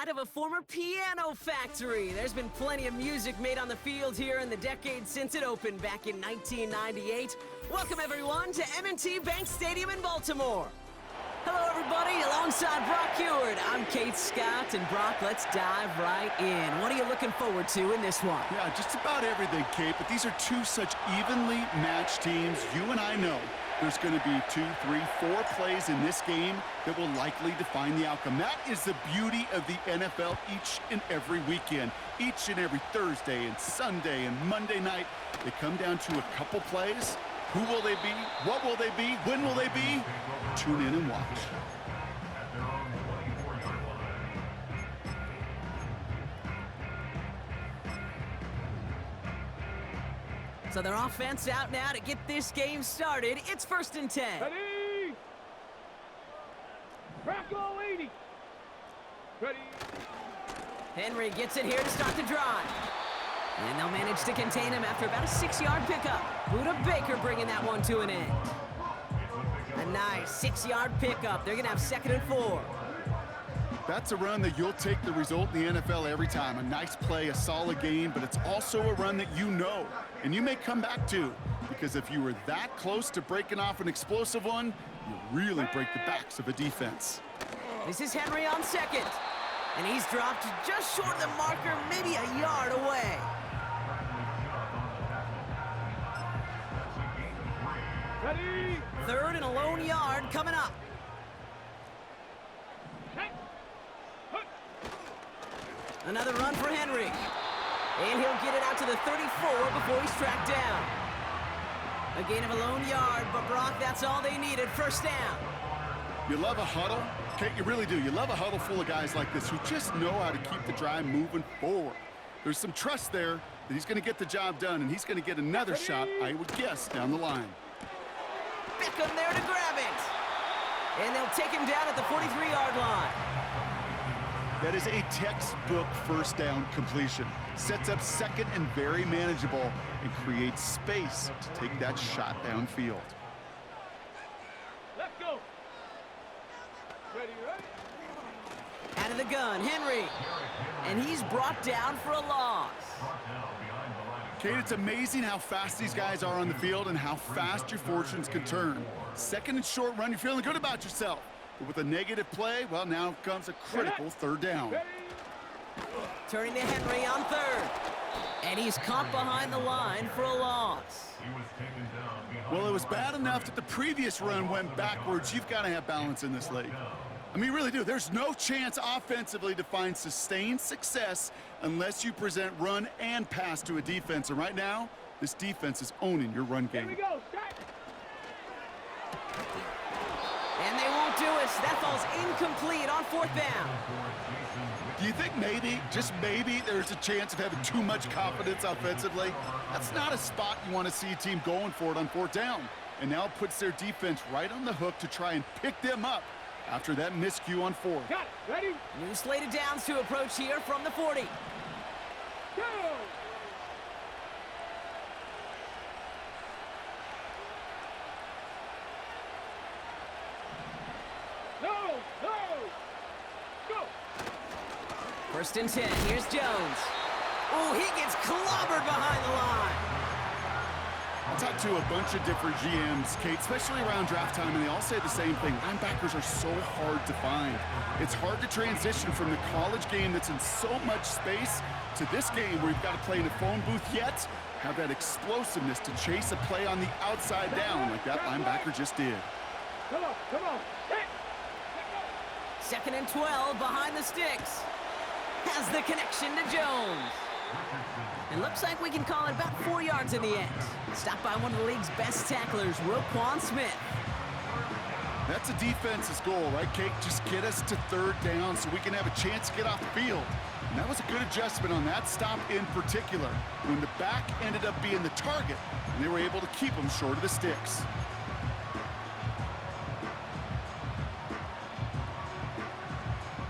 that of a former piano factory. There's been plenty of music made on the field here in the decades since it opened back in 1998. Welcome, everyone, to M&T Bank Stadium in Baltimore. Hello, everybody. Alongside Brock Heward, I'm Kate Scott, and Brock, let's dive right in. What are you looking forward to in this one? Yeah, just about everything, Kate, but these are two such evenly matched teams. You and I know there's going to be 2, 3, 4 plays in this game that will likely define the outcome. That is the beauty of the NFL each and every weekend. Each and every Thursday and Sunday and Monday night, they come down to a couple plays. Who will they be? What will they be? When will they be? Tune in and watch. So their offense out now to get this game started. It's 1st and 10. Ready? Rocco 80. Ready? Henry gets it here to start the drive. And they'll manage to contain him after about a 6-yard pickup. Buda Baker bringing that one to an end. A nice 6-yard pickup. They're going to have 2nd and 4. That's a run that you'll take the result in the NFL every time. A nice play, a solid game, but it's also a run that you know, and you may come back to, because if you were that close to breaking off an explosive one, you really break the backs of a defense. This is Henry on 2nd, and he's dropped just short of the marker, maybe a yard away. Ready? 3rd and a lone yard coming up. Another run for Henry. And he'll get it out to the 34 before he's tracked down. A gain of a lone yard, but Brock, that's all they needed. 1st down. You love a huddle? Kate, you really do. You love a huddle full of guys like this who just know how to keep the drive moving forward. There's some trust there that he's going to get the job done, and he's going to get another shot, I would guess, down the line. Beckham there to grab it. And they'll take him down at the 43-yard line. That is a textbook 1st down completion. Sets up 2nd and very manageable and creates space to take that shot downfield. Let's go. Ready? Out of the gun, Henry. And he's brought down for a loss. Kate, it's amazing how fast these guys are on the field and how fast your fortunes can turn. 2nd and short run, you're feeling good about yourself. But with a negative play, well, now comes a critical 3rd down. Turning to Henry on 3rd. And he's caught behind the line for a loss. Well, it was bad enough that the previous run went backwards. You've got to have balance in this league. I mean, you really do. There's no chance offensively to find sustained success unless you present run and pass to a defense. And right now, this defense is owning your run game. Here we go. Start. And they won't do it. That falls incomplete on 4th down. Do you think maybe, just maybe, there's a chance of having too much confidence offensively? That's not a spot you want to see a team going for it on 4th down. And now it puts their defense right on the hook to try and pick them up after that miscue on 4th. Got it. Ready? New slate of downs to approach here from the 40. Go. No. Go. 1st and 10. Here's Jones. Oh, he gets clobbered behind the line. I talked to a bunch of different GMs, Kate, especially around draft time, and they all say the same thing. Linebackers are so hard to find. It's hard to transition from the college game that's in so much space to this game where you've got to play in a phone booth, yet have that explosiveness to chase a play on the outside down like that linebacker just did. Come on. Hey. 2nd and 12 behind the sticks. Has the connection to Jones. It looks like we can call it about 4 yards in the end. Stopped by one of the league's best tacklers, Roquan Smith. That's a defense's goal, right, Kate? Just get us to 3rd down so we can have a chance to get off the field. And that was a good adjustment on that stop in particular, when the back ended up being the target, and they were able to keep him short of the sticks.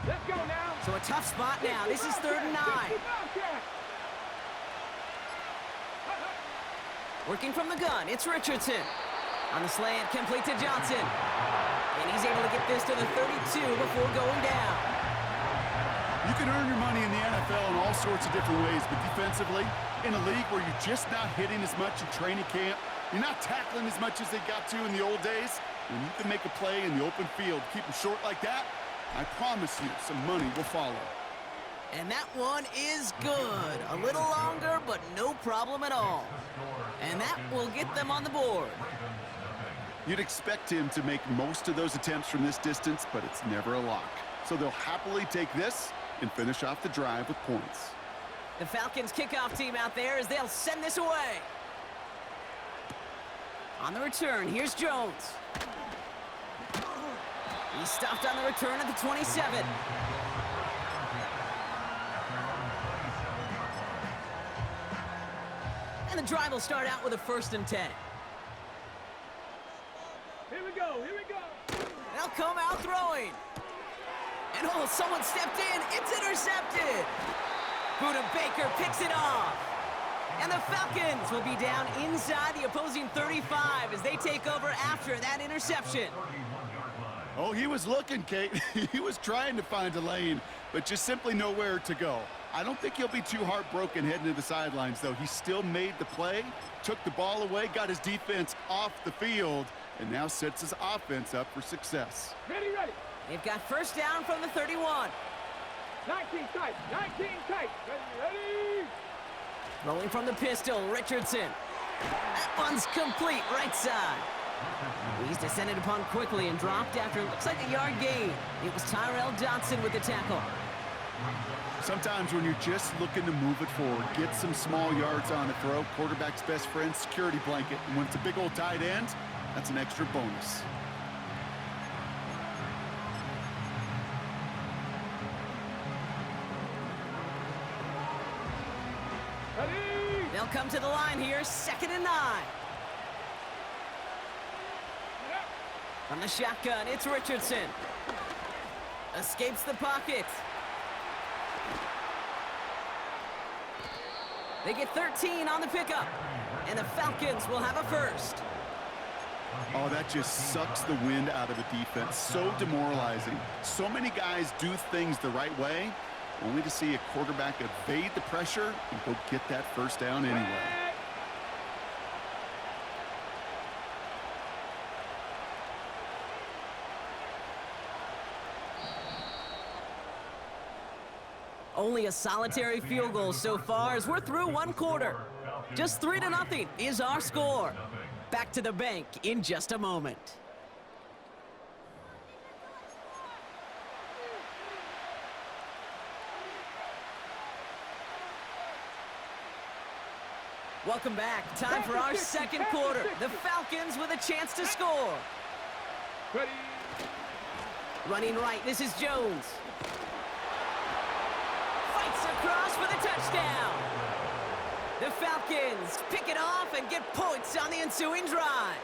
Let's go now. So a tough spot now. This is 3rd and 9. Working from the gun, it's Richardson. On the slant, complete to Johnson. And he's able to get this to the 32 before going down. You can earn your money in the NFL in all sorts of different ways, but defensively, in a league where you're just not hitting as much in training camp, you're not tackling as much as they got to in the old days, when you can make a play in the open field, keep them short like that, I promise you some money will follow. And that one is good. A little longer, but no problem at all. And that will get them on the board. You'd expect him to make most of those attempts from this distance, but it's never a lock. So they'll happily take this and finish off the drive with points. The Falcons kickoff team out there as they'll send this away. On the return, here's Jones. He stopped on the return at the 27. And the drive will start out with a 1st and 10. Here we go, here we go. They'll come out throwing. And oh, someone stepped in. It's intercepted. Buda Baker picks it off. And the Falcons will be down inside the opposing 35 as they take over after that interception. Oh, he was looking, Kate. He was trying to find a lane, but just simply nowhere to go. I don't think he'll be too heartbroken heading to the sidelines, though. He still made the play, took the ball away, got his defense off the field, and now sets his offense up for success. Ready, ready. They've got 1st down from the 31. 19 tight, 19 tight. Ready, ready. Rolling from the pistol, Richardson. That one's complete, right side. He's descended upon quickly and dropped after it looks like a yard gain. It was Tyrell Dodson with the tackle. Sometimes when you're just looking to move it forward, get some small yards on the throw, quarterback's best friend, security blanket. And when it's a big old tight end, that's an extra bonus. Ready. They'll come to the line here, 2nd and 9. From the shotgun, it's Richardson. Escapes the pocket. They get 13 on the pickup. And the Falcons will have a 1st. Oh, that just sucks the wind out of the defense. So demoralizing. So many guys do things the right way, only to see a quarterback evade the pressure and go get that 1st down anyway. Only a solitary field goal so far as we're through 1 quarter. Just 3-0 is our score. Back to the bank in just a moment. Welcome back. Time for our 2nd quarter. The Falcons with a chance to score. Ready. Running right, this is Jones. Across for the touchdown. The Falcons pick it off and get points on the ensuing drive.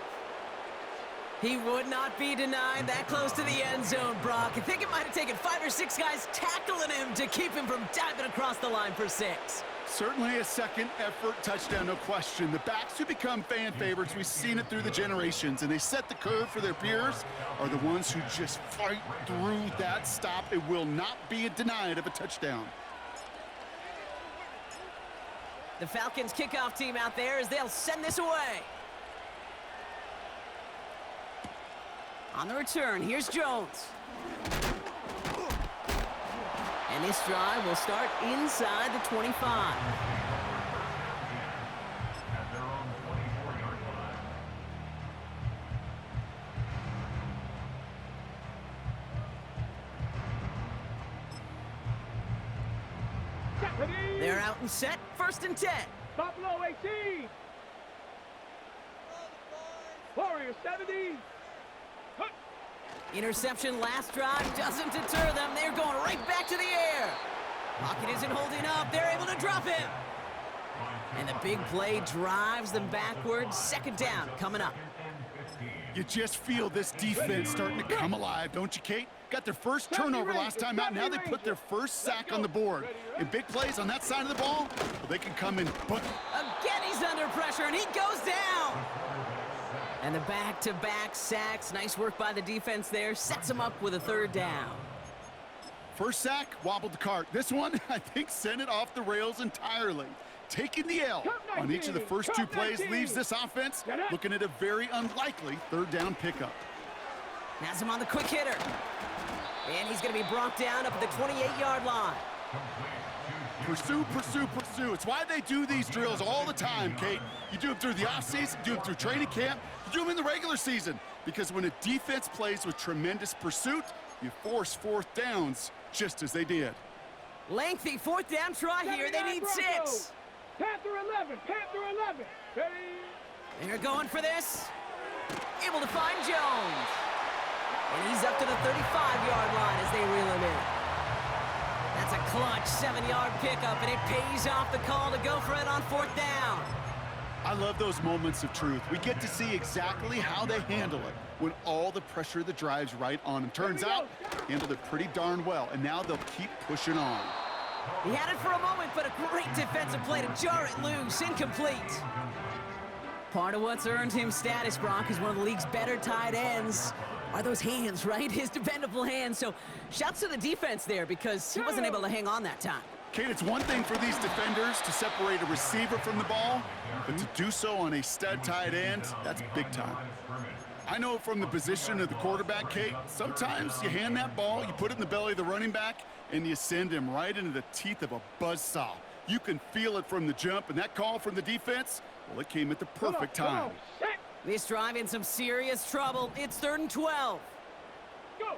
He would not be denied that close to the end zone, Brock. I think it might have taken 5 or 6 guys tackling him to keep him from diving across the line for 6. Certainly a second effort touchdown, no question. The backs who become fan favorites, we've seen it through the generations, and they set the curve for their peers, are the ones who just fight through that stop. It will not be denied of a touchdown. The Falcons kickoff team out there as they'll send this away. On the return, here's Jones. And this drive will start inside the 25. They're out and set, 1st and 10. Buffalo 18. Warriors 70. Hut. Interception last drive doesn't deter them. They're going right back to the air. Pocket isn't holding up. They're able to drop him. And the big play drives them backwards. 2nd down coming up. You just feel this defense starting to come alive, don't you, Kate? Got their 1st turnover last time out. Now they put their 1st sack on the board. And big plays on that side of the ball, well, they can come in. But again, he's under pressure, and he goes down. And the back-to-back sacks. Nice work by the defense there. Sets him up with a 3rd down. First sack, wobbled the cart. This one, I think, sent it off the rails entirely. Taking the L on each of the first two plays leaves this offense looking at a very unlikely third down pickup. Has him on the quick hitter. And he's going to be brought down up at the 28-yard line. Pursue, pursue, pursue. It's why they do these drills all the time, Kate. You do them through the offseason, you do them through training camp, you do them in the regular season. Because when a defense plays with tremendous pursuit, you force fourth downs just as they did. Lengthy fourth down try here. They need 6. Panther 11, Panther 11. Ready? They're going for this. Able to find Jones. And he's up to the 35-yard line as they reel him in. That's a clutch 7-yard pickup, and it pays off the call to go for it on fourth down. I love those moments of truth. We get to see exactly how they handle it when all the pressure of the drive's right on them. Turns out, handled it pretty darn well, and now they'll keep pushing on. He had it for a moment, but a great defensive play to jar it loose. Incomplete. Part of what's earned him status, Brock, is one of the league's better tight ends. Are those hands, right? His dependable hands. So shouts to the defense there because he wasn't able to hang on that time. Kate, it's one thing for these defenders to separate a receiver from the ball, but to do so on a stud tight end, that's big time. I know from the position of the quarterback, Kate, sometimes you hand that ball, you put it in the belly of the running back, and you send him right into the teeth of a buzzsaw. You can feel it from the jump, and that call from the defense, well, it came at the perfect time. This drive in some serious trouble. It's 3rd and 12. Go.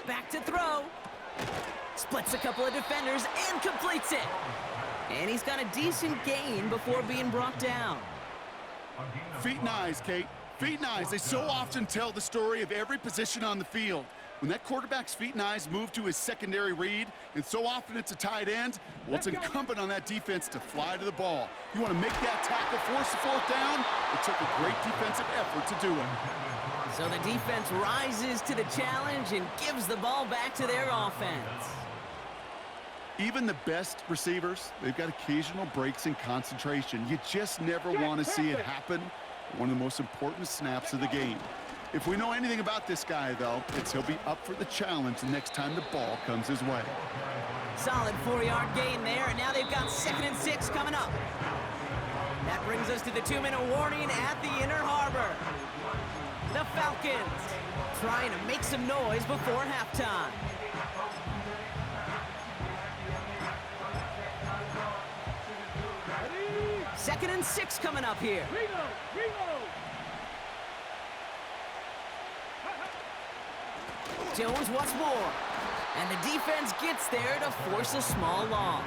Back to throw. Splits a couple of defenders and completes it. And he's got a decent gain before being brought down. Feet and eyes, Kate. Feet and eyes. They so often tell the story of every position on the field. When that quarterback's feet and eyes move to his secondary read, and so often it's a tight end, well, it's incumbent on that defense to fly to the ball. You want to make that tackle, force the fourth down? It took a great defensive effort to do it. So the defense rises to the challenge and gives the ball back to their offense. Even the best receivers, they've got occasional breaks in concentration. You just never want to see it happen. One of the most important snaps of the game. If we know anything about this guy, though, it's he'll be up for the challenge the next time the ball comes his way. Solid 4-yard gain there, and now they've got 2nd and 6 coming up. That brings us to the 2-minute warning at the Inner Harbor. The Falcons trying to make some noise before halftime. Ready? 2nd and 6 coming up here. Reload. Jones once more. And the defense gets there to force a small loss.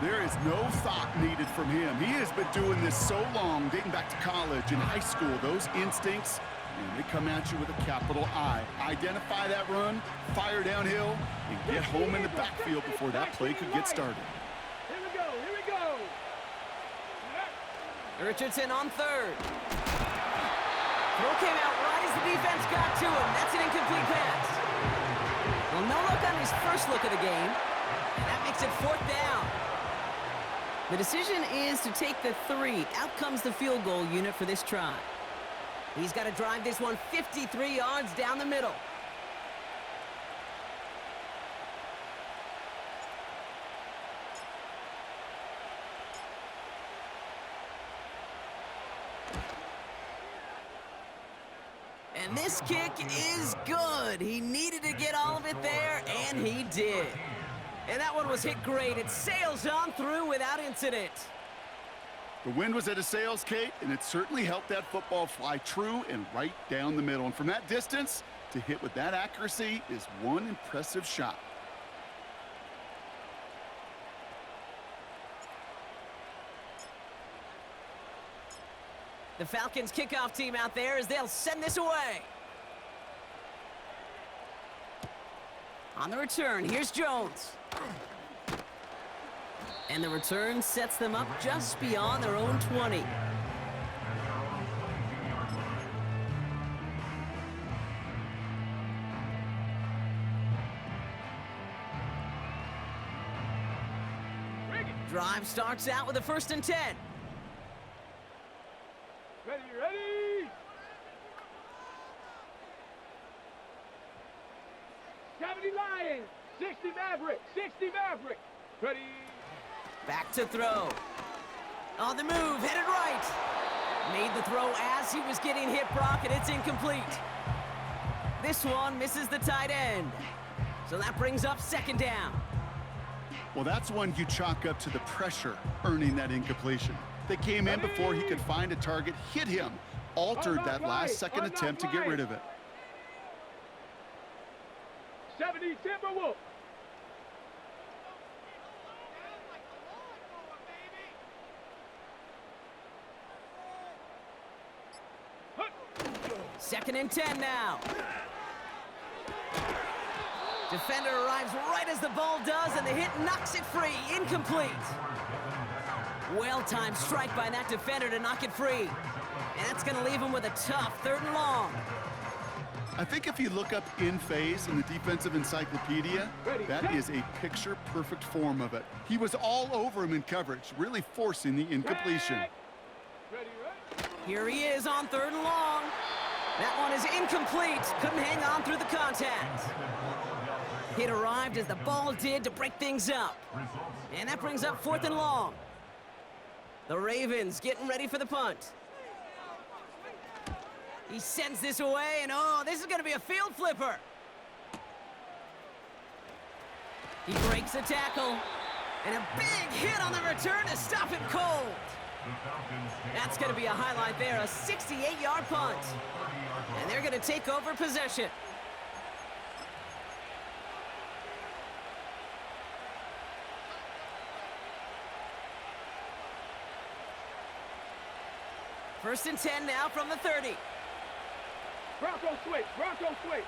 There is no thought needed from him. He has been doing this so long, dating back to college and high school. Those instincts, and they come at you with a capital I. Identify that run, fire downhill, and get home in the backfield before that play could get started. Here we go. Richardson on 3rd. Throw came out right as the defense got to him. That's an incomplete pass. Well, no look on his first look of the game. And that makes it 4th down. The decision is to take the 3. Out comes the field goal unit for this try. He's got to drive this one 53 yards down the middle. And this kick is good. He needed to get all of it there, and he did. And that one was hit great. It sails on through without incident. The wind was at a sails, Kate, and it certainly helped that football fly true and right down the middle. And from that distance, to hit with that accuracy is one impressive shot. The Falcons kickoff team out there as they'll send this away. On the return, here's Jones. And the return sets them up just beyond their own 20. Drive starts out with a 1st and 10. Ready? 60 Maverick. 60 Maverick. Ready. Back to throw. On the move, headed right. Made the throw as he was getting hit, Brock, and it's incomplete. This one misses the tight end. So that brings up second down. Well, that's one you chalk up to the pressure earning that incompletion. They came in before he could find a target, hit him, altered that last-second attempt to get rid of it. 70 Timberwolves. Second and 10 now. Defender arrives right as the ball does, and the hit knocks it free. Incomplete. Well-timed strike by that defender to knock it free. And that's going to leave him with a tough 3rd and long. I think if you look up in phase in the defensive encyclopedia, that is a picture-perfect form of it. He was all over him in coverage, really forcing the incompletion. Here he is on 3rd and long. That one is incomplete. Couldn't hang on through the contact. Hit arrived as the ball did to break things up. And that brings up 4th and long. The Ravens getting ready for the punt. He sends this away, and oh, this is going to be a field flipper. He breaks the tackle, and a big hit on the return to stop him cold. That's going to be a highlight there, a 68-yard punt. And they're going to take over possession. First and 10 now from the 30. Bronco switch. Bronco switch.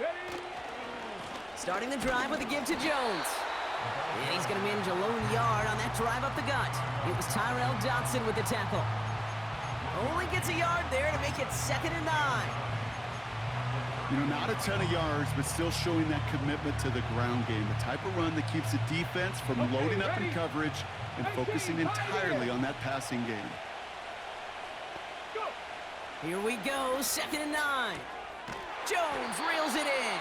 Ready. Starting the drive with a give to Jones. And he's going to manage a lone yard on that drive up the gut. It was Tyrell Dodson with the tackle. Only gets a yard there to make it 2nd and 9. You know, not a ton of yards, but still showing that commitment to the ground game. The type of run that keeps the defense from loading up in coverage and focusing entirely on that passing game. Here we go, 2nd and 9. Jones reels it in.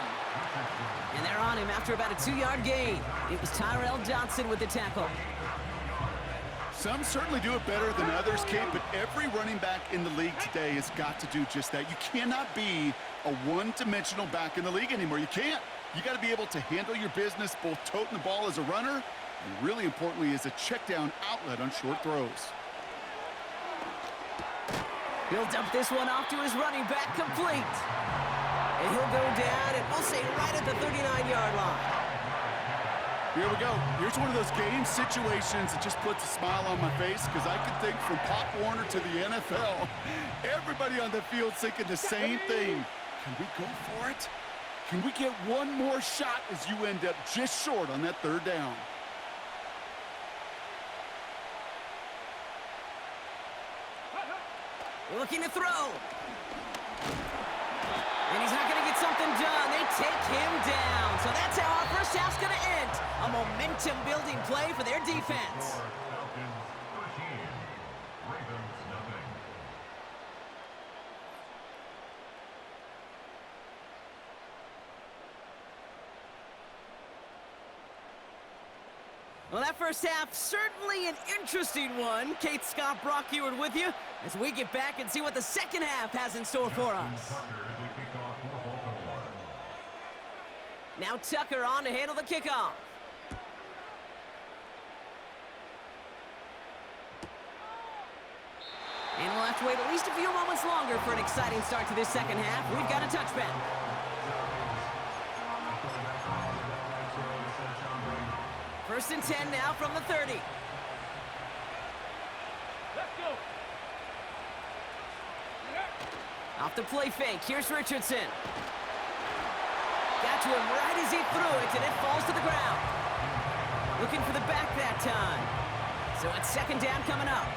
And they're on him after about a 2-yard gain. It was Tyrell Dodson with the tackle. Some certainly do it better than others, Kate, but every running back in the league today has got to do just that. You cannot be a one-dimensional back in the league anymore. You can't. You got to be able to handle your business, both toting the ball as a runner, and really importantly as a check-down outlet on short throws. He'll dump this one off to his running back, complete. And he'll go down, and we'll say right at the 39-yard line. Here we go. Here's one of those game situations that just puts a smile on my face, because I can think from Pop Warner to the NFL, everybody on the field thinking the same thing. Can we go for it? Can we get one more shot as you end up just short on that 3rd down? Looking to throw. And he's not going to get something done. They take him down. So that's how our first half's going to end. A momentum-building play for their defense. Well, that first half, certainly an interesting one. Kate, Scott, Brock Ewart with you as we get back and see what the second half has in store for us. Now Tucker on to handle the kickoff. And we'll have to wait at least a few moments longer for an exciting start to this second half. We've got a touchback. First and 10 now from the 30. Let's go. Off the play fake, here's Richardson. Got to him right as he threw it, and it falls to the ground. Looking for the back that time. So it's 2nd down coming up.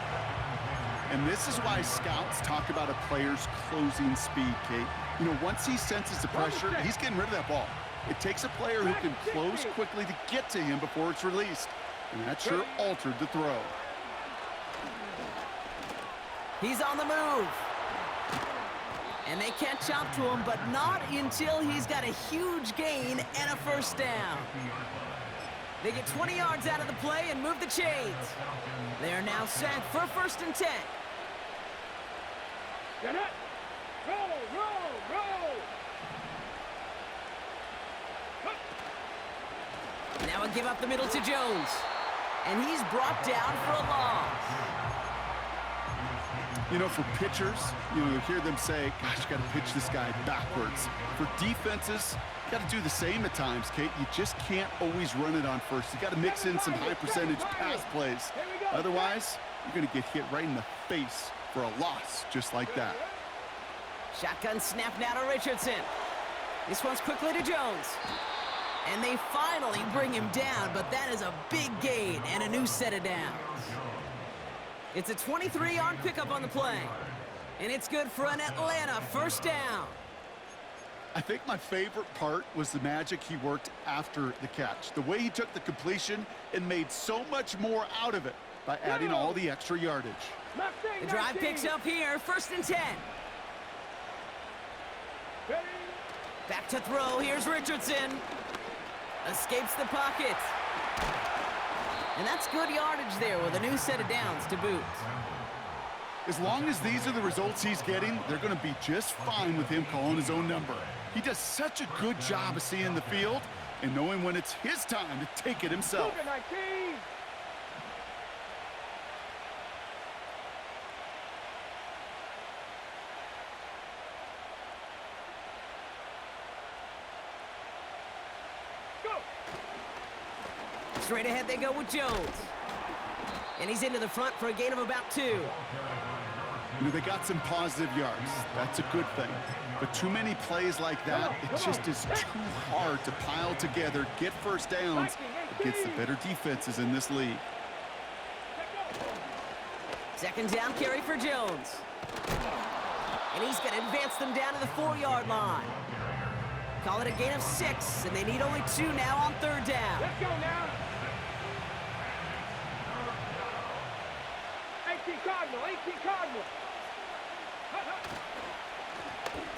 And this is why scouts talk about a player's closing speed, Kate. You know, once he senses the pressure, he's getting rid of that ball. It takes a player who can close quickly to get to him before it's released. And that sure altered the throw. He's on the move. And they can't chop to him, but not until he's got a huge gain and a first down. They get 20 yards out of the play and move the chains. They are now set for 1st and 10. Get it. Roll, roll, roll. Now a give up the middle to Jones. And he's brought down for a loss. You know, for pitchers, you hear them say, gosh, you got to pitch this guy backwards. For defenses, you got to do the same at times, Kate. You just can't always run it on first. You got to mix in some high-percentage pass plays. Otherwise, you're going to get hit right in the face for a loss just like that. Shotgun snap now to Richardson. This one's quickly to Jones. And they finally bring him down, but that is a big gain and a new set of downs. It's a 23-yard pickup on the play. And it's good for an Atlanta first down. I think my favorite part was the magic he worked after the catch. The way he took the completion and made so much more out of it by adding all the extra yardage. The drive picks up here, 1st and 10. Back to throw, here's Richardson. Escapes the pocket. And that's good yardage there with a new set of downs to boot. As long as these are the results he's getting, they're going to be just fine with him calling his own number. He does such a good job of seeing the field and knowing when it's his time to take it himself. Straight ahead they go with Jones. And he's into the front for a gain of about 2. You know, they got some positive yards. That's a good thing. But too many plays like that, it just is too hard to pile together, get first downs against the better defenses in this league. 2nd down carry for Jones. And he's going to advance them down to the 4-yard line. Call it a gain of 6, and they need only 2 now on 3rd down. Let's go now. 18 Cardinal, 18 Cardinal.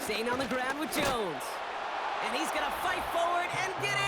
Staying on the ground with Jones. And he's going to fight forward and get in.